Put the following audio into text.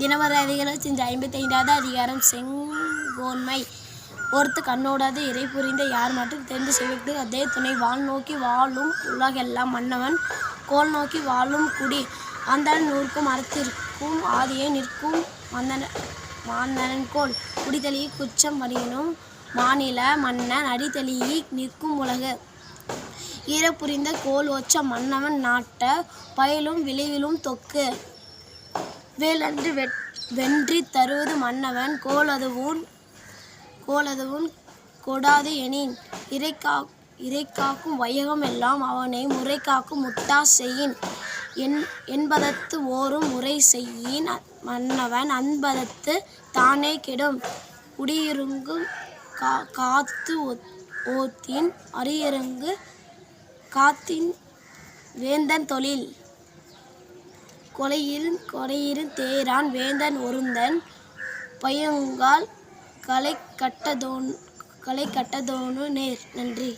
தினமர அதிகாரம் செஞ்ச 55வது அதிகாரம் செங்கோன்மை. ஒருத்து கண்ணோடாது இறை புரிந்த யார் மட்டும் தெரிந்து செவிட்டு அதே துணை வான் நோக்கி வாழும் உலகெல்லாம் மன்னவன் கோல் நோக்கி வாழும் குடி அந்தன் நூற்கும் அறத்திற்கும் ஆதியை நிற்கும் மாந்தனன்கோல் குடிதழி குச்சம் வரினும் மாநில மன்னன் அடித்தளியி நிற்கும் உலகு ஈரப்புரிந்த கோல் ஒற்ற மன்னவன் நாட்ட பயிலும் விளைவிலும் தொக்கு வேலன்று வென்றித் தருவது மன்னவன் கோலதுவும் கொடாது எனின் இறைகாக்கும் வையகம் எல்லாம் அவனை முறைகாக்கும் முட்டா செய்யின் என்பதத்து ஓரும் முறை செய்யின் மன்னவன் அன்பதத்து தானே கெடும் குடியிருங்கு காத்து ஓத்தின் அரியருங்கு காத்தின் வேந்தன் தொழில் கொலையிரும் தேரான் வேந்தன் ஒருந்தன் பையுங்கால் களை கட்டதோனு நேர். நன்றி.